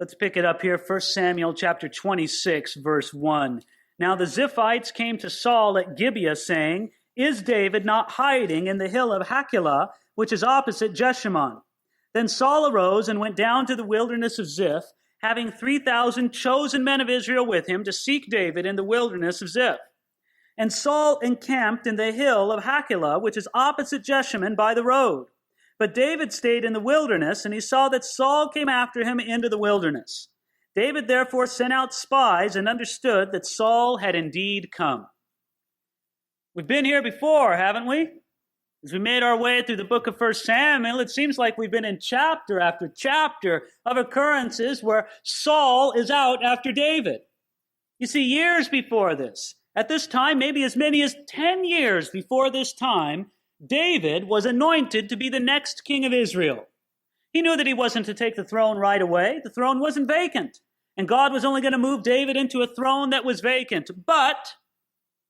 Let's pick it up here, 1 Samuel chapter 26, verse 1. Now the Ziphites came to Saul at Gibeah, saying, "Is David not hiding in the hill of Hachilah, which is opposite Jeshimon?" Then Saul arose and went down to the wilderness of Ziph, having 3,000 chosen men of Israel with him to seek David in the wilderness of Ziph. And Saul encamped in the hill of Hachilah, which is opposite Jeshimon by the road. But David stayed in the wilderness, and he saw that Saul came after him into the wilderness. David therefore sent out spies and understood that Saul had indeed come. We've been here before, haven't we? As we made our way through the book of 1 Samuel, it seems like we've been in chapter after chapter of occurrences where Saul is out after David. You see, years before this, at this time, maybe as many as 10 years before this time, David was anointed to be the next king of Israel. He knew that he wasn't to take the throne right away. The throne wasn't vacant. And God was only going to move David into a throne that was vacant. But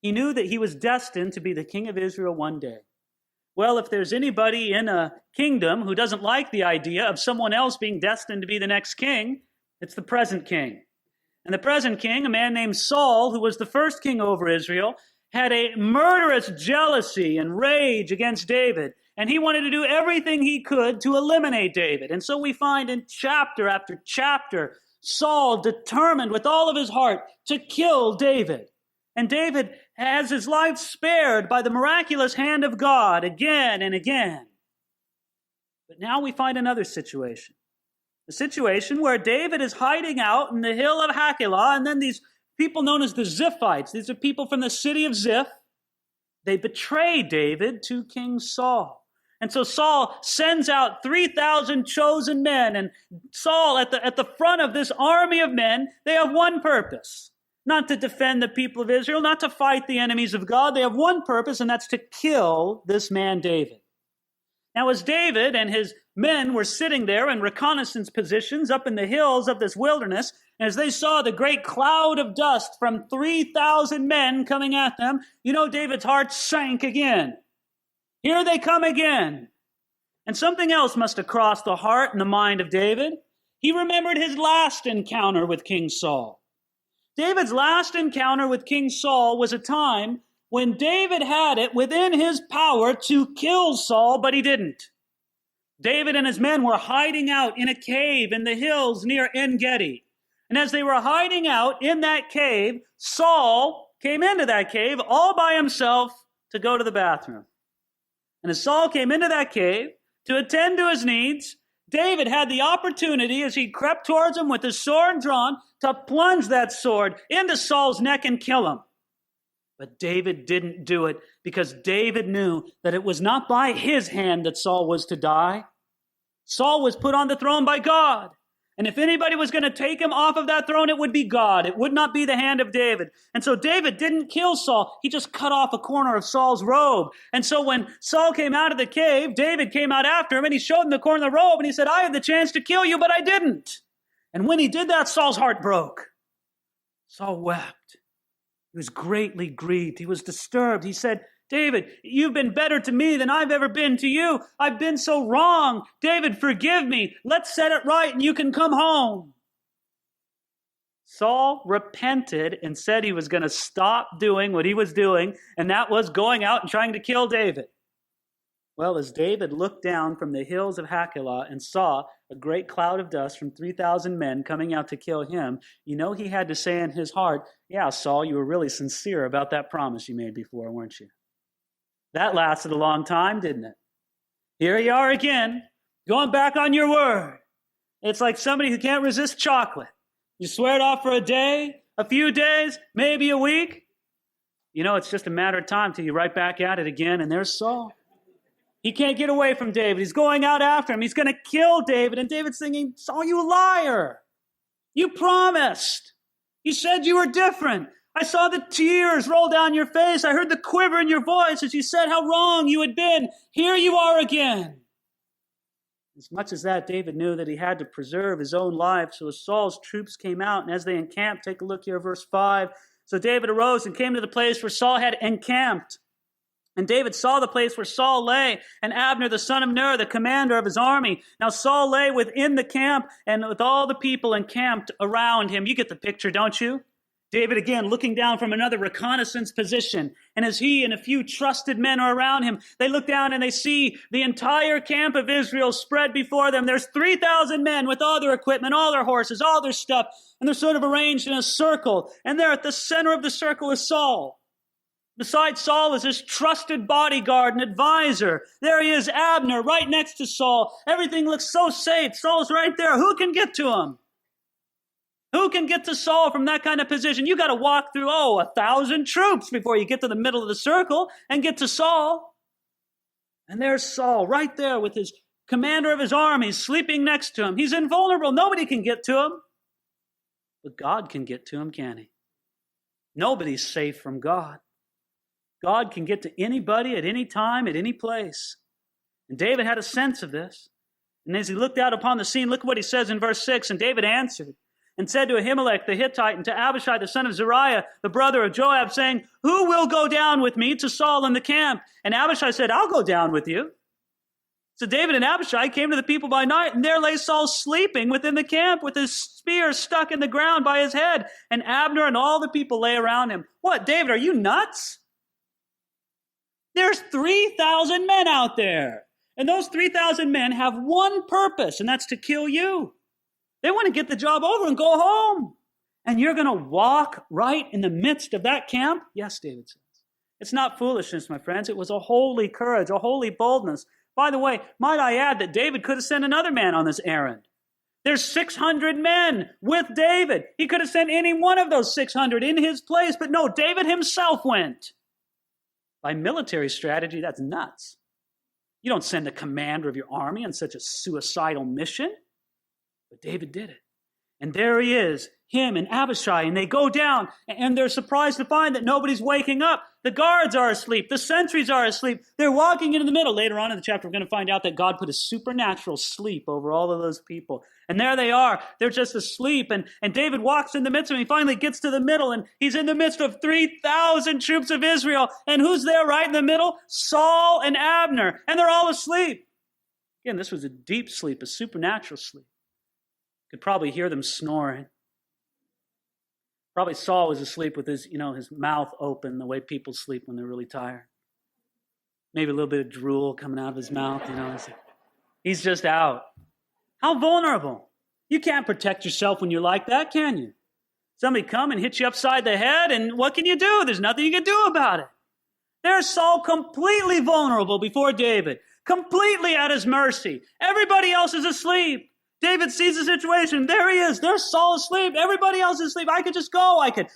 he knew that he was destined to be the king of Israel one day. Well, if there's anybody in a kingdom who doesn't like the idea of someone else being destined to be the next king, it's the present king. And the present king, a man named Saul, who was the first king over Israel, had a murderous jealousy and rage against David. And he wanted to do everything he could to eliminate David. And so we find in chapter after chapter, Saul determined with all of his heart to kill David. And David has his life spared by the miraculous hand of God again and again. But now we find another situation. A situation where David is hiding out in the hill of Hachilah, and then these people known as the Ziphites, these are people from the city of Ziph, they betray David to King Saul. And so Saul sends out 3,000 chosen men, and Saul at the front of this army of men, they have one purpose: not to defend the people of Israel, not to fight the enemies of God. They have one purpose, and that's to kill this man David. Now, as David and his men were sitting there in reconnaissance positions up in the hills of this wilderness, and as they saw the great cloud of dust from 3,000 men coming at them, David's heart sank again. Here they come again. And something else must have crossed the heart and the mind of David. He remembered his last encounter with King Saul. David's last encounter with King Saul was a time when David had it within his power to kill Saul, but he didn't. David and his men were hiding out in a cave in the hills near En-Gedi. And as they were hiding out in that cave, Saul came into that cave all by himself to go to the bathroom. And as Saul came into that cave to attend to his needs, David had the opportunity, as he crept towards him with his sword drawn, to plunge that sword into Saul's neck and kill him. But David didn't do it because David knew that it was not by his hand that Saul was to die. Saul was put on the throne by God. And if anybody was going to take him off of that throne, it would be God. It would not be the hand of David. And so David didn't kill Saul. He just cut off a corner of Saul's robe. And so when Saul came out of the cave, David came out after him and he showed him the corner of the robe and he said, "I had the chance to kill you, but I didn't." And when he did that, Saul's heart broke. Saul wept. He was greatly grieved. He was disturbed. He said, "David, you've been better to me than I've ever been to you. I've been so wrong. David, forgive me. Let's set it right and you can come home." Saul repented and said he was going to stop doing what he was doing, and that was going out and trying to kill David. Well, as David looked down from the hills of Hachilah and saw a great cloud of dust from 3,000 men coming out to kill him, he had to say in his heart, "Yeah, Saul, you were really sincere about that promise you made before, weren't you?" That lasted a long time, didn't it? Here you are again, going back on your word. It's like somebody who can't resist chocolate. You swear it off for a day, a few days, maybe a week. It's just a matter of time till you're right back at it again, and there's Saul. He can't get away from David. He's going out after him. He's going to kill David. And David's thinking, "Saul, you liar. You promised. You said you were different. I saw the tears roll down your face. I heard the quiver in your voice as you said how wrong you had been. Here you are again." As much as that, David knew that he had to preserve his own life. So as Saul's troops came out, and as they encamped, take a look here, verse 5. So David arose and came to the place where Saul had encamped. And David saw the place where Saul lay, and Abner, the son of Ner, the commander of his army. Now Saul lay within the camp, and with all the people encamped around him. You get the picture, don't you? David, again, looking down from another reconnaissance position. And as he and a few trusted men are around him, they look down and they see the entire camp of Israel spread before them. There's 3,000 men with all their equipment, all their horses, all their stuff. And they're sort of arranged in a circle. And there at the center of the circle is Saul. Beside Saul is his trusted bodyguard and advisor. There he is, Abner, right next to Saul. Everything looks so safe. Saul's right there. Who can get to him? Who can get to Saul from that kind of position? You got to walk through, 1,000 troops before you get to the middle of the circle and get to Saul. And there's Saul right there with his commander of his army sleeping next to him. He's invulnerable. Nobody can get to him. But God can get to him, can he? Nobody's safe from God. God can get to anybody at any time, at any place. And David had a sense of this. And as he looked out upon the scene, look what he says in verse 6. And David answered and said to Ahimelech the Hittite and to Abishai the son of Zeruiah, the brother of Joab, saying, who will go down with me to Saul in the camp? And Abishai said, I'll go down with you. So David and Abishai came to the people by night, and there lay Saul sleeping within the camp with his spear stuck in the ground by his head. And Abner and all the people lay around him. What, David, are you nuts? There's 3,000 men out there. And those 3,000 men have one purpose, and that's to kill you. They want to get the job over and go home. And you're going to walk right in the midst of that camp? Yes, David says. It's not foolishness, my friends. It was a holy courage, a holy boldness. By the way, might I add that David could have sent another man on this errand. There's 600 men with David. He could have sent any one of those 600 in his place, but no, David himself went. By military strategy, that's nuts. You don't send the commander of your army on such a suicidal mission. But David did it. And there he is, him and Abishai, and they go down, and they're surprised to find that nobody's waking up. The guards are asleep. The sentries are asleep. They're walking into the middle. Later on in the chapter, we're going to find out that God put a supernatural sleep over all of those people. And there they are. They're just asleep. And David walks in the midst of them. He finally gets to the middle, and he's in the midst of 3,000 troops of Israel. And who's there right in the middle? Saul and Abner. And they're all asleep. Again, this was a deep sleep, a supernatural sleep. Could probably hear them snoring. Probably Saul was asleep with his mouth open, the way people sleep when they're really tired. Maybe a little bit of drool coming out of his mouth. He's just out. How vulnerable. You can't protect yourself when you're like that, can you? Somebody come and hit you upside the head, and what can you do? There's nothing you can do about it. There's Saul completely vulnerable before David, completely at his mercy. Everybody else is asleep. David sees the situation. There he is. There's Saul asleep. Everybody else is asleep. I could just go. I could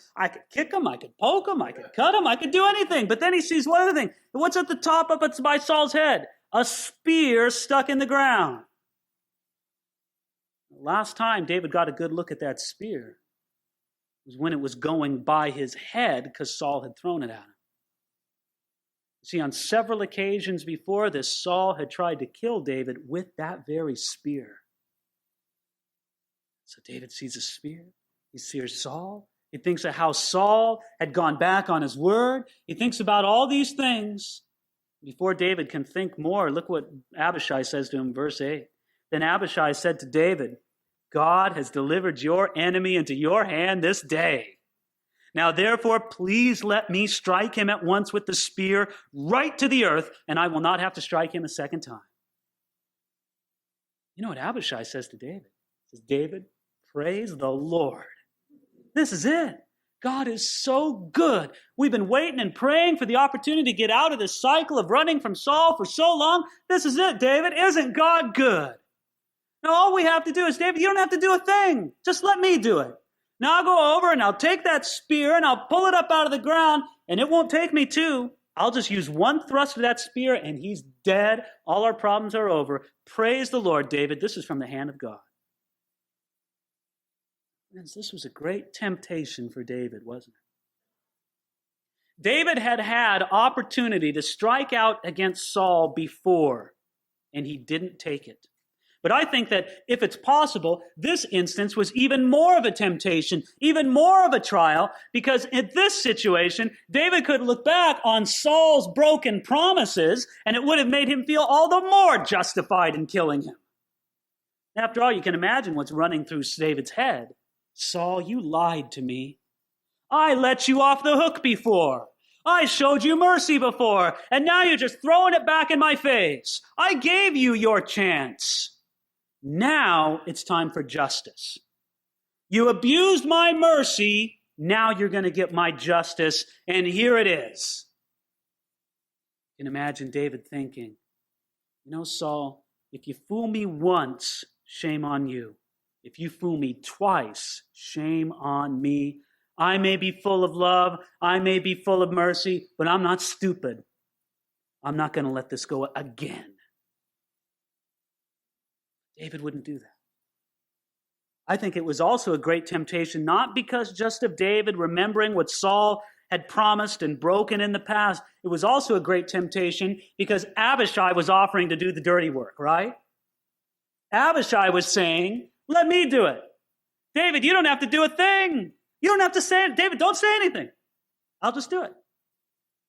kick him. I could poke him. I could cut him. I could do anything. But then he sees one other thing. What's at the top up by Saul's head? A spear stuck in the ground. Last time David got a good look at that spear was when it was going by his head because Saul had thrown it at him. See, on several occasions before this, Saul had tried to kill David with that very spear. So David sees a spear. He sees Saul. He thinks of how Saul had gone back on his word. He thinks about all these things. Before David can think more, look what Abishai says to him, verse 8. Then Abishai said to David, God has delivered your enemy into your hand this day. Now therefore, please let me strike him at once with the spear right to the earth, and I will not have to strike him a second time. You know what Abishai says to David? He says, David, praise the Lord. This is it. God is so good. We've been waiting and praying for the opportunity to get out of this cycle of running from Saul for so long. This is it, David. Isn't God good? Now all we have to do is, David, you don't have to do a thing. Just let me do it. Now I'll go over and I'll take that spear and I'll pull it up out of the ground, and it won't take me two. I'll just use one thrust of that spear and he's dead. All our problems are over. Praise the Lord, David. This is from the hand of God. Friends, this was a great temptation for David, wasn't it? David had had opportunity to strike out against Saul before, and he didn't take it. But I think that if it's possible, this instance was even more of a temptation, even more of a trial, because in this situation, David could look back on Saul's broken promises, and it would have made him feel all the more justified in killing him. After all, you can imagine what's running through David's head. Saul, you lied to me. I let you off the hook before. I showed you mercy before, and now you're just throwing it back in my face. I gave you your chance. Now it's time for justice. You abused my mercy. Now you're going to get my justice, and here it is. You can imagine David thinking, Saul, if you fool me once, shame on you. If you fool me twice, shame on me. I may be full of love, I may be full of mercy, but I'm not stupid. I'm not going to let this go again. David wouldn't do that. I think it was also a great temptation, not because just of David remembering what Saul had promised and broken in the past. It was also a great temptation because Abishai was offering to do the dirty work, right? Abishai was saying, let me do it. David, you don't have to do a thing. You don't have to say it. David, don't say anything. I'll just do it.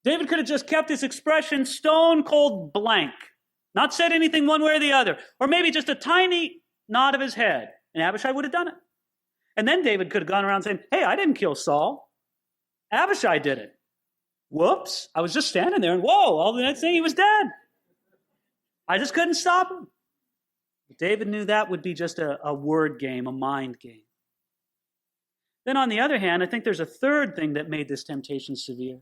David could have just kept his expression stone cold blank, not said anything one way or the other, or maybe just a tiny nod of his head, and Abishai would have done it. And then David could have gone around saying, hey, I didn't kill Saul. Abishai did it. Whoops, I was just standing there, and whoa, all the next thing he was dead. I just couldn't stop him. But David knew that would be just a word game, a mind game. Then on the other hand, I think there's a third thing that made this temptation severe.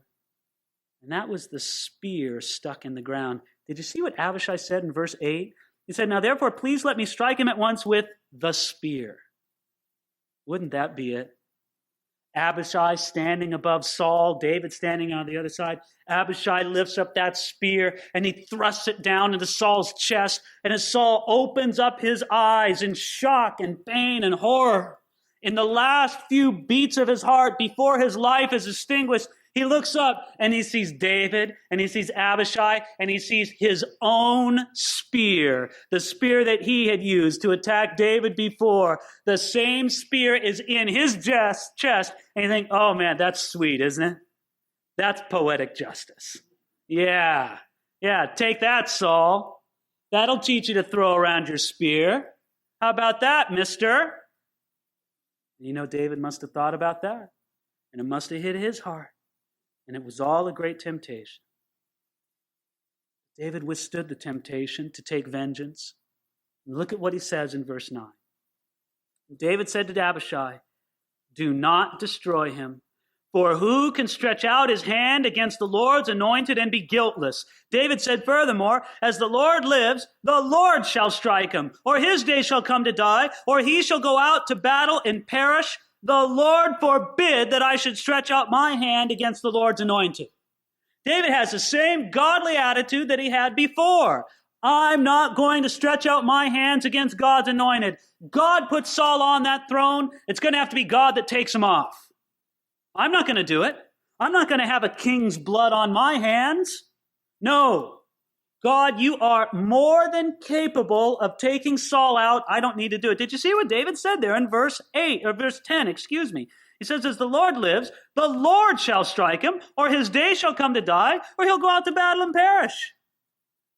And that was the spear stuck in the ground. Did you see what Abishai said in verse 8? He said, now therefore, please let me strike him at once with the spear. Wouldn't that be it? Abishai standing above Saul, David standing on the other side. Abishai lifts up that spear and he thrusts it down into Saul's chest. And as Saul opens up his eyes in shock and pain and horror, in the last few beats of his heart before his life is extinguished, he looks up and he sees David and he sees Abishai and he sees his own spear, the spear that he had used to attack David before. The same spear is in his chest, and you think, oh man, that's sweet, isn't it? That's poetic justice. Yeah, take that, Saul. That'll teach you to throw around your spear. How about that, mister? David must have thought about that, and it must have hit his heart. And it was all a great temptation. David withstood the temptation to take vengeance. And look at what he says in verse 9. David said to Abishai, do not destroy him, for who can stretch out his hand against the Lord's anointed and be guiltless? David said furthermore, as the Lord lives, the Lord shall strike him, or his day shall come to die, or he shall go out to battle and perish. The Lord forbid that I should stretch out my hand against the Lord's anointed. David has the same godly attitude that he had before. I'm not going to stretch out my hands against God's anointed. God put Saul on that throne. It's going to have to be God that takes him off. I'm not going to do it. I'm not going to have a king's blood on my hands. No. God, you are more than capable of taking Saul out. I don't need to do it. Did you see what David said there in verse 10? He says, as the Lord lives, the Lord shall strike him, or his day shall come to die, or he'll go out to battle and perish.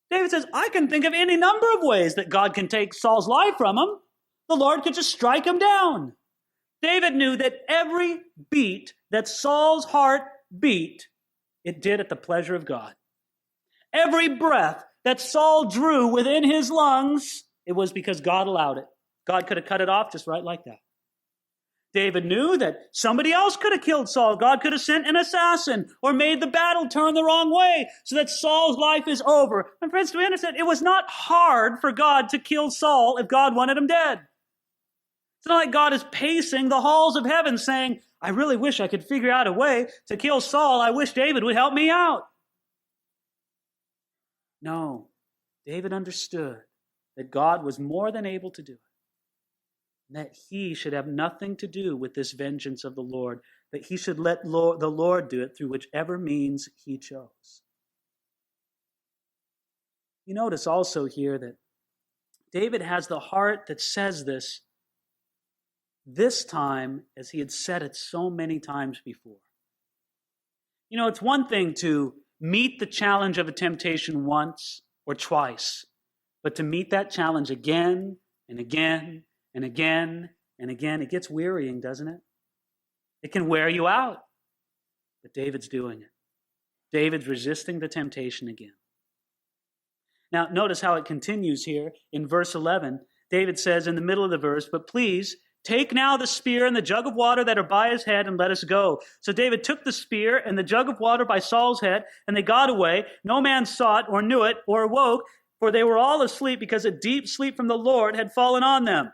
David says, I can think of any number of ways that God can take Saul's life from him. The Lord could just strike him down. David knew that every beat that Saul's heart beat, it did at the pleasure of God. Every breath that Saul drew within his lungs, it was because God allowed it. God could have cut it off just right like that. David knew that somebody else could have killed Saul. God could have sent an assassin or made the battle turn the wrong way so that Saul's life is over. And friends, do we understand? It was not hard for God to kill Saul if God wanted him dead. It's not like God is pacing the halls of heaven saying, I really wish I could figure out a way to kill Saul. I wish David would help me out. No, David understood that God was more than able to do it. And that he should have nothing to do with this vengeance of the Lord. That he should let the Lord do it through whichever means he chose. You notice also here that David has the heart that says this time as he had said it so many times before. You know, it's one thing to meet the challenge of a temptation once or twice, but to meet that challenge again and again and again and again, it gets wearying, doesn't it? It can wear you out. But David's doing it. David's resisting the temptation again. Now, notice how it continues here in verse 11. David says in the middle of the verse, "But please, take now the spear and the jug of water that are by his head, and let us go." So David took the spear and the jug of water by Saul's head, and they got away. No man saw it or knew it or awoke, for they were all asleep because a deep sleep from the Lord had fallen on them.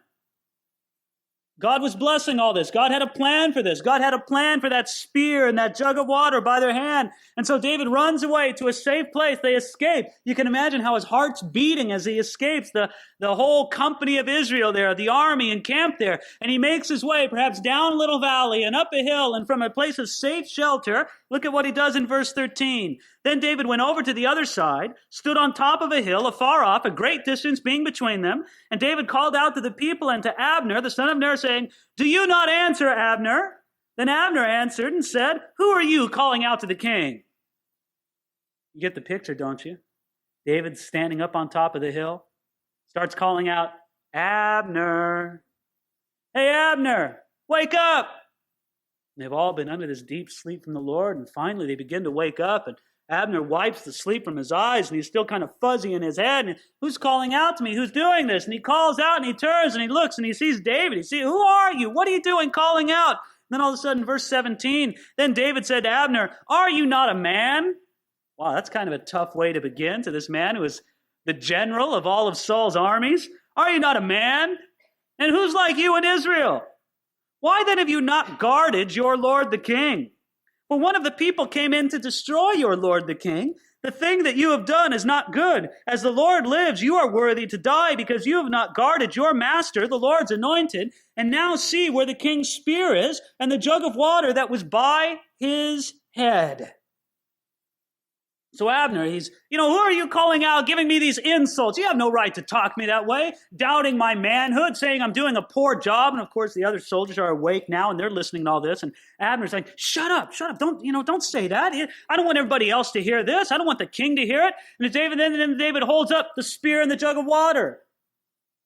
God was blessing all this. God had a plan for this. God had a plan for that spear and that jug of water by their hand. And so David runs away to a safe place. They escape. You can imagine how his heart's beating as he escapes. The whole company of Israel there, the army encamped there. And he makes his way perhaps down a little valley and up a hill and from a place of safe shelter. Look at what he does in verse 13. Then David went over to the other side, stood on top of a hill afar off, a great distance being between them. And David called out to the people and to Abner, the son of Ner, saying, "Do you not answer, Abner?" Then Abner answered and said, "Who are you calling out to the king?" You get the picture, don't you? David's standing up on top of the hill, starts calling out, "Abner! Hey, Abner, wake up!" And they've all been under this deep sleep from the Lord, and finally they begin to wake up, and Abner wipes the sleep from his eyes, and he's still kind of fuzzy in his head. And who's calling out to me? Who's doing this? And he calls out, and he turns, and he looks, and he sees David. He sees, "Who are you? What are you doing calling out?" And then all of a sudden, verse 17, then David said to Abner, "Are you not a man?" Wow, that's kind of a tough way to begin to this man who is the general of all of Saul's armies. "Are you not a man? And who's like you in Israel? Why then have you not guarded your lord the king? For one of the people came in to destroy your lord the king. The thing that you have done is not good. As the Lord lives, you are worthy to die because you have not guarded your master, the Lord's anointed. And now see where the king's spear is and the jug of water that was by his head." So Abner, who are you calling out, giving me these insults? You have no right to talk to me that way, doubting my manhood, saying I'm doing a poor job. And of course, the other soldiers are awake now, and they're listening to all this. And Abner's like, shut up, don't say that. I don't want everybody else to hear this. I don't want the king to hear it. And then David holds up the spear and the jug of water.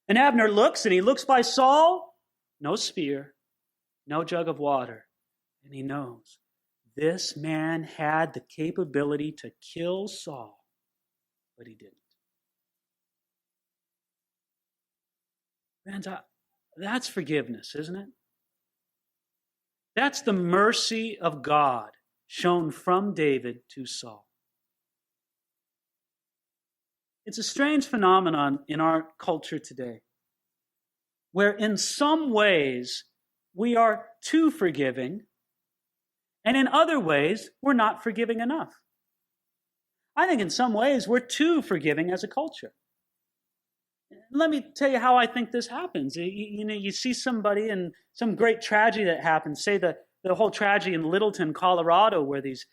And Abner looks, and he looks by Saul. No spear, no jug of water. And he knows this man had the capability to kill Saul, but he didn't. Friends, that's forgiveness, isn't it? That's the mercy of God shown from David to Saul. It's a strange phenomenon in our culture today, where in some ways we are too forgiving, and in other ways, we're not forgiving enough. I think in some ways, we're too forgiving as a culture. Let me tell you how I think this happens. You see somebody in some great tragedy that happens, say the whole tragedy in Littleton, Colorado, where these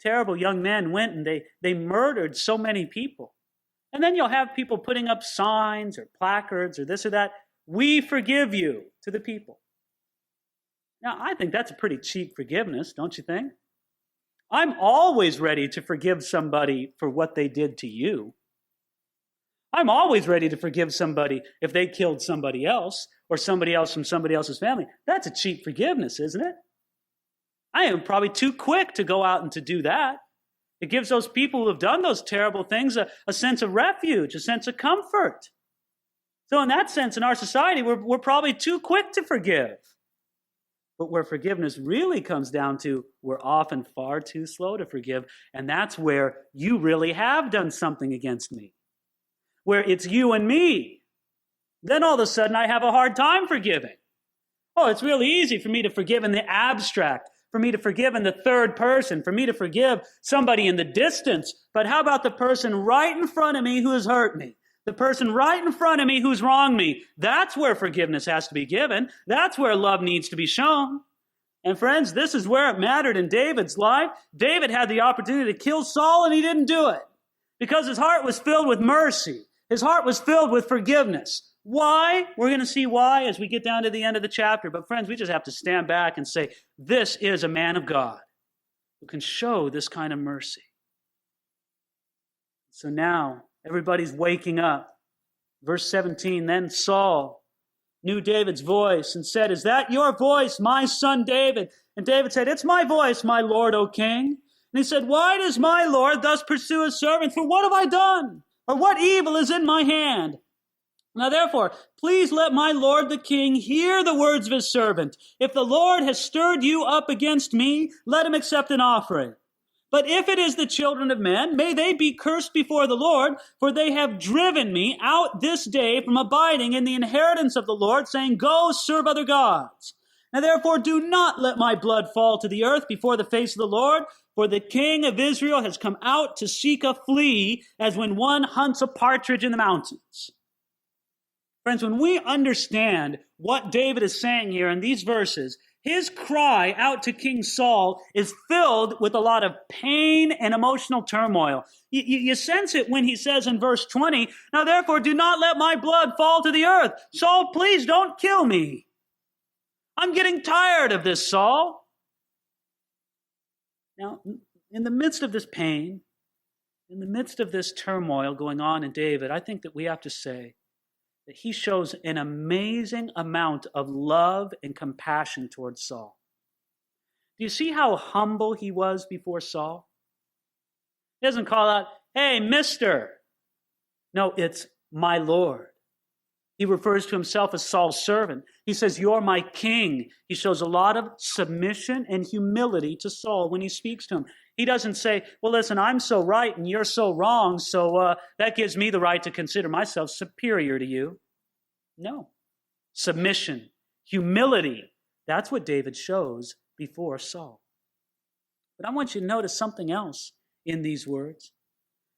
terrible young men went and they murdered so many people. And then you'll have people putting up signs or placards or this or that, "We forgive you," to the people. Now, I think that's a pretty cheap forgiveness, don't you think? I'm always ready to forgive somebody for what they did to you. I'm always ready to forgive somebody if they killed somebody else or somebody else from somebody else's family. That's a cheap forgiveness, isn't it? I am probably too quick to go out and to do that. It gives those people who have done those terrible things a sense of refuge, a sense of comfort. So in that sense, in our society, we're probably too quick to forgive. But where forgiveness really comes down to, we're often far too slow to forgive. And that's where you really have done something against me. Where it's you and me. Then all of a sudden I have a hard time forgiving. Oh, it's really easy for me to forgive in the abstract, for me to forgive in the third person, for me to forgive somebody in the distance. But how about the person right in front of me who has hurt me? The person right in front of me who's wronged me. That's where forgiveness has to be given. That's where love needs to be shown. And friends, this is where it mattered in David's life. David had the opportunity to kill Saul and he didn't do it because his heart was filled with mercy, His heart was filled with forgiveness. Why? We're going to see why as we get down to the end of the chapter. But friends, we just have to stand back and say, this is a man of God who can show this kind of mercy. So now everybody's waking up. Verse 17, then Saul knew David's voice and said, is that your voice, my son David? And David said, it's my voice, my lord, O king. And he said, why does my lord thus pursue his servant? For what have I done? Or what evil is in my hand? Now therefore, please let my lord the king hear the words of his servant. If the Lord has stirred you up against me, let him accept an offering. But if it is the children of men, may they be cursed before the Lord, for they have driven me out this day from abiding in the inheritance of the Lord, saying, go serve other gods. Now therefore do not let my blood fall to the earth before the face of the Lord, for the king of Israel has come out to seek a flea, as when one hunts a partridge in the mountains. Friends, when we understand what David is saying here in these verses, his cry out to King Saul is filled with a lot of pain and emotional turmoil. You sense it when he says in verse 20, now therefore do not let my blood fall to the earth. Saul, please don't kill me. I'm getting tired of this, Saul. Now, in the midst of this pain, in the midst of this turmoil going on in David, I think that we have to say that he shows an amazing amount of love and compassion towards Saul. Do you see how humble he was before Saul? He doesn't call out, hey, mister. No, it's my Lord. He refers to himself as Saul's servant. He says, you're my king. He shows a lot of submission and humility to Saul when he speaks to him. He doesn't say, well, listen, I'm so right and you're so wrong, so that gives me the right to consider myself superior to you. No. Submission, humility, that's what David shows before Saul. But I want you to notice something else in these words.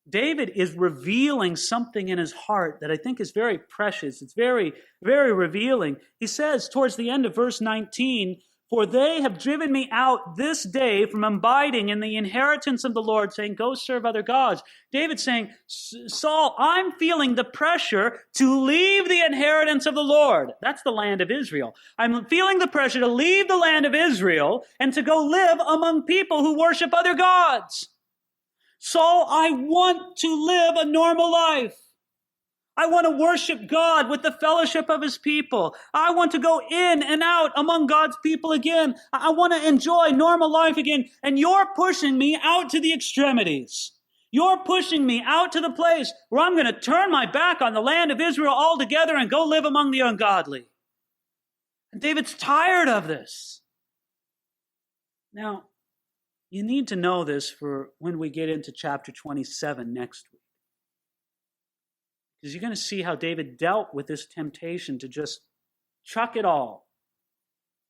David is revealing something in his heart that I think is very precious. It's very, very revealing. He says towards the end of verse 19, for they have driven me out this day from abiding in the inheritance of the Lord, saying, go serve other gods. David's saying, Saul, I'm feeling the pressure to leave the inheritance of the Lord. That's the land of Israel. I'm feeling the pressure to leave the land of Israel and to go live among people who worship other gods. Saul, I want to live a normal life. I want to worship God with the fellowship of his people. I want to go in and out among God's people again. I want to enjoy normal life again. And you're pushing me out to the extremities. You're pushing me out to the place where I'm going to turn my back on the land of Israel altogether and go live among the ungodly. And David's tired of this. Now, you need to know this for when we get into chapter 27 next week. Because you're going to see how David dealt with this temptation to just chuck it all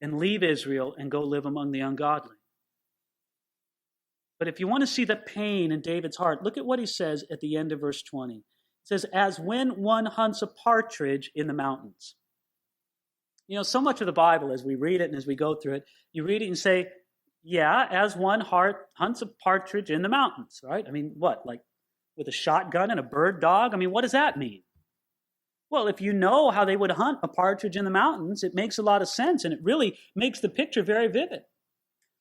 and leave Israel and go live among the ungodly. But if you want to see the pain in David's heart, look at what he says at the end of verse 20. It says, as when one hunts a partridge in the mountains. You know, so much of the Bible, as we read it and as we go through it, you read it and say, yeah, as one hunts a partridge in the mountains, right? I mean, what, like with a shotgun and a bird dog? I mean, what does that mean? Well, if you know how they would hunt a partridge in the mountains, it makes a lot of sense, and it really makes the picture very vivid.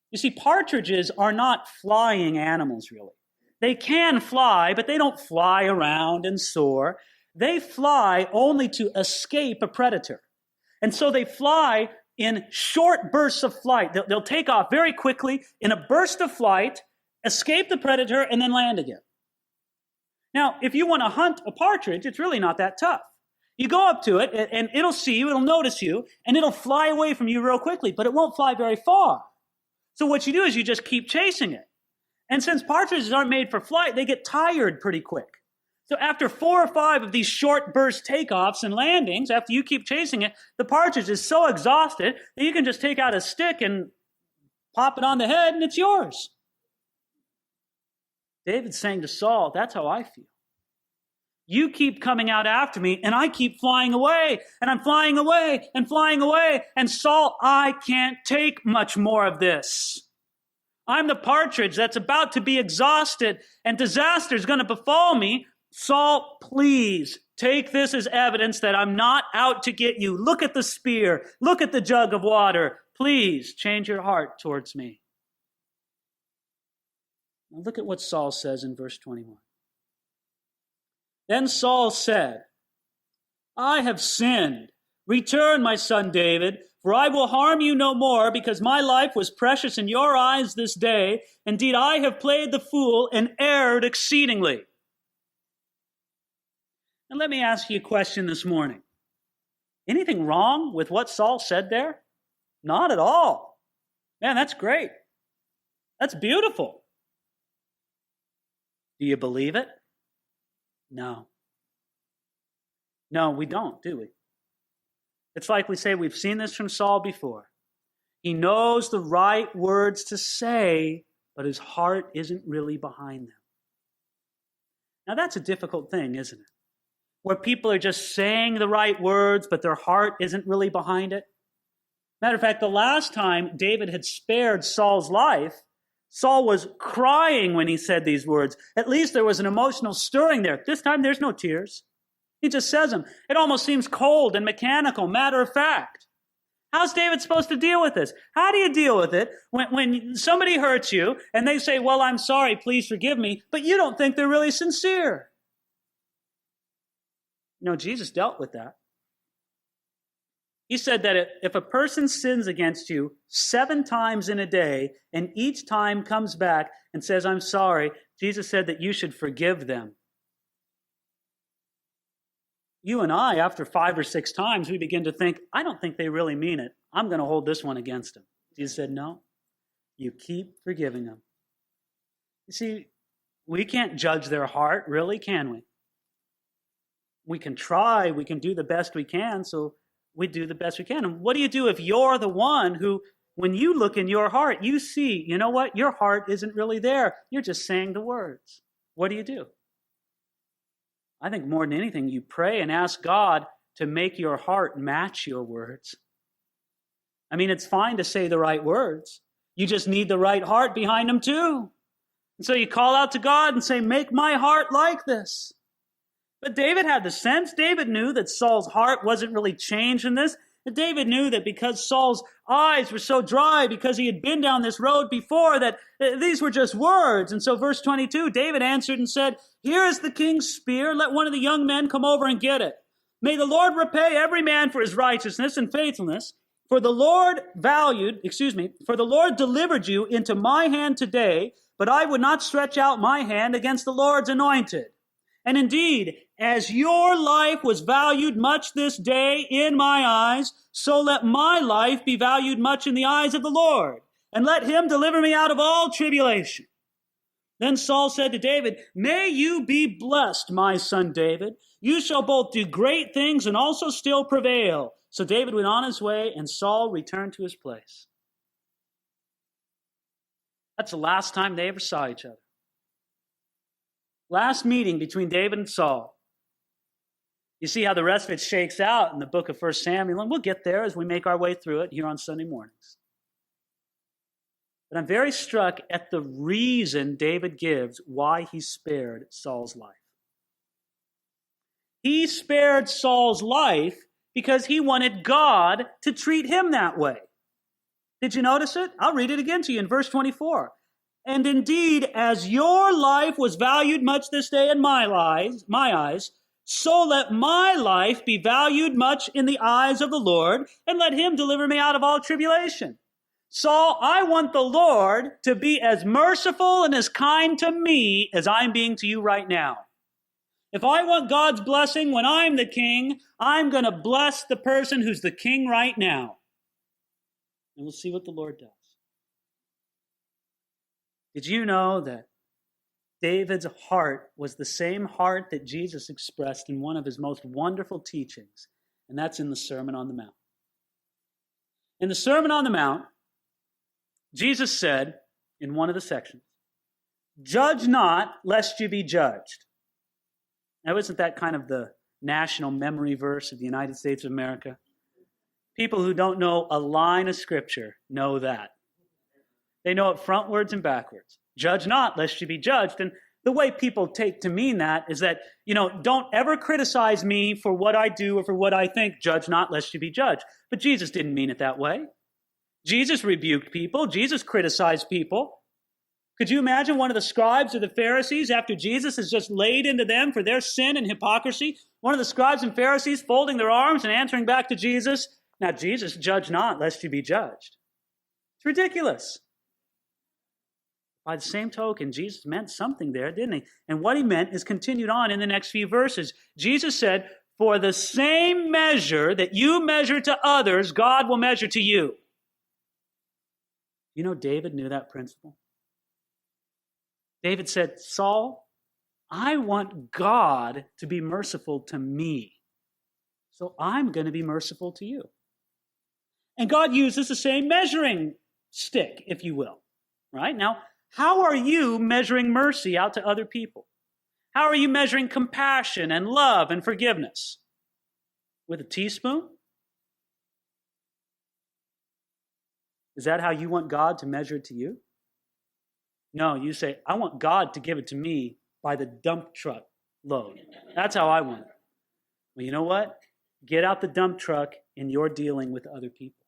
You see, partridges are not flying animals, really. They can fly, but they don't fly around and soar. They fly only to escape a predator. And so they fly in short bursts of flight. They'll take off very quickly in a burst of flight, escape the predator, and then land again. Now, if you want to hunt a partridge, it's really not that tough. You go up to it, and it'll see you, it'll notice you, and it'll fly away from you real quickly, but it won't fly very far. So what you do is you just keep chasing it. And since partridges aren't made for flight, they get tired pretty quick. So after 4 or 5 of these short burst takeoffs and landings, after you keep chasing it, the partridge is so exhausted that you can just take out a stick and pop it on the head, and it's yours. David's saying to Saul, that's how I feel. You keep coming out after me, and I keep flying away, and I'm flying away, and flying away. And Saul, I can't take much more of this. I'm the partridge that's about to be exhausted, and disaster is going to befall me. Saul, please Take this as evidence that I'm not out to get you. Look at the spear. Look at the jug of water. Please change your heart towards me. Now look at what Saul says in verse 21. Then Saul said, I have sinned. Return, my son David, for I will harm you no more, because my life was precious in your eyes this day. Indeed, I have played the fool and erred exceedingly. And let me ask you a question this morning. Anything wrong with what Saul said there? Not at all. Man, that's great. That's beautiful. Do you believe it? No. No, we don't, do we? It's like we say we've seen this from Saul before. He knows the right words to say, but his heart isn't really behind them. Now that's a difficult thing, isn't it? Where people are just saying the right words, but their heart isn't really behind it. Matter of fact, the last time David had spared Saul's life, Saul was crying when he said these words. At least there was an emotional stirring there. This time there's no tears. He just says them. It almost seems cold and mechanical, matter of fact. How's David supposed to deal with this? How do you deal with it when somebody hurts you and they say, well, I'm sorry, please forgive me, but you don't think they're really sincere? No, Jesus dealt with that. He said that if a person sins against you 7 times in a day and each time comes back and says, I'm sorry, Jesus said that you should forgive them. You and I, after 5 or 6 times, we begin to think, I don't think they really mean it. I'm going to hold this one against them. Jesus said, no, you keep forgiving them. You see, we can't judge their heart, really, can we? We can try, we can do the best we can, so we do the best we can. And what do you do if you're the one who, when you look in your heart, you see, you know what? Your heart isn't really there. You're just saying the words. What do you do? I think more than anything, you pray and ask God to make your heart match your words. I mean, it's fine to say the right words. You just need the right heart behind them too. And so you call out to God and say, make my heart like this. But David had the sense. David knew that Saul's heart wasn't really changed in this. But David knew that because Saul's eyes were so dry, because he had been down this road before, that these were just words. And so verse 22, David answered and said, here is the king's spear. Let one of the young men come over and get it. May the Lord repay every man for his righteousness and faithfulness. For the Lord delivered you into my hand today, but I would not stretch out my hand against the Lord's anointed. And indeed, as your life was valued much this day in my eyes, so let my life be valued much in the eyes of the Lord, and let him deliver me out of all tribulation. Then Saul said to David, may you be blessed, my son David. You shall both do great things and also still prevail. So David went on his way, and Saul returned to his place. That's the last time they ever saw each other. Last meeting between David and Saul. You see how the rest of it shakes out in the book of 1 Samuel, and we'll get there as we make our way through it here on Sunday mornings. But I'm very struck at the reason David gives why he spared Saul's life. He spared Saul's life because he wanted God to treat him that way. Did you notice it? I'll read it again to you in verse 24. And indeed, as your life was valued much this day in my eyes, so let my life be valued much in the eyes of the Lord, and let him deliver me out of all tribulation. Saul, I want the Lord to be as merciful and as kind to me as I'm being to you right now. If I want God's blessing when I'm the king, I'm going to bless the person who's the king right now. And we'll see what the Lord does. Did you know that David's heart was the same heart that Jesus expressed in one of his most wonderful teachings? And that's in the Sermon on the Mount. In the Sermon on the Mount, Jesus said in one of the sections, judge not, lest you be judged. Now, isn't that kind of the national memory verse of the United States of America? People who don't know a line of Scripture know that. They know it frontwards and backwards. Judge not, lest you be judged. And The way people take to mean that is that, don't ever criticize me for what I do or for what I think. Judge not, lest you be judged. But Jesus didn't mean it that way. Jesus rebuked people. Jesus criticized people. Could you imagine one of the scribes or the Pharisees, after Jesus has just laid into them for their sin and hypocrisy, one of the scribes and Pharisees folding their arms and answering back to Jesus, now Jesus, judge not, lest you be judged. It's ridiculous. By the same token, Jesus meant something there, didn't he? And what he meant is continued on in the next few verses. Jesus said, for the same measure that you measure to others, God will measure to you. David knew that principle. David said, Saul, I want God to be merciful to me, so I'm going to be merciful to you. And God uses the same measuring stick, if you will, right? Now, how are you measuring mercy out to other people? How are you measuring compassion and love and forgiveness? With a teaspoon? Is that how you want God to measure it to you? No, you say, I want God to give it to me by the dump truck load. That's how I want it. Well, you know what? Get out the dump truck in your dealing with other people.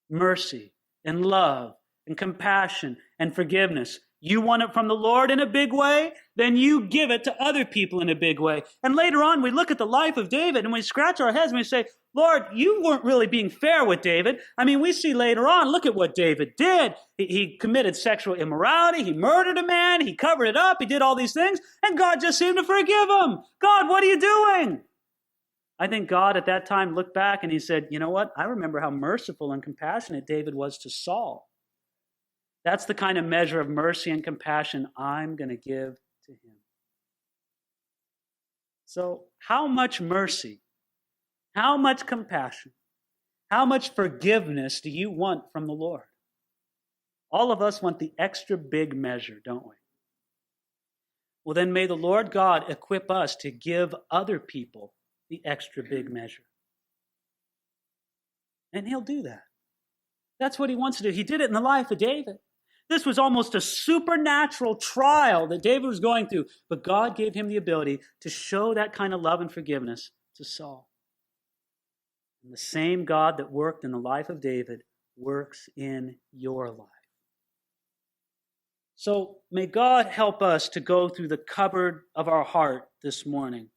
Mercy and love and compassion and forgiveness. You want it from the Lord in a big way? Then you give it to other people in a big way. And later on, we look at the life of David and we scratch our heads and we say, Lord, you weren't really being fair with David. I mean, we see later on, look at what David did. He committed sexual immorality. He murdered a man. He covered it up. He did all these things. And God just seemed to forgive him. God, what are you doing? I think God at that time looked back and he said, you know what? I remember how merciful and compassionate David was to Saul. That's the kind of measure of mercy and compassion I'm going to give to him. So how much mercy, how much compassion, how much forgiveness do you want from the Lord? All of us want the extra big measure, don't we? Well, then may the Lord God equip us to give other people the extra big measure. And he'll do that. That's what he wants to do. He did it in the life of David. This was almost a supernatural trial that David was going through, but God gave him the ability to show that kind of love and forgiveness to Saul. And the same God that worked in the life of David works in your life. So may God help us to go through the cupboard of our heart this morning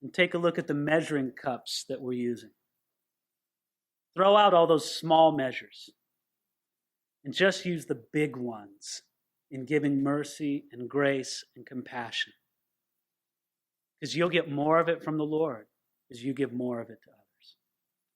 and take a look at the measuring cups that we're using. Throw out all those small measures and just use the big ones in giving mercy and grace and compassion. Because you'll get more of it from the Lord as you give more of it to others.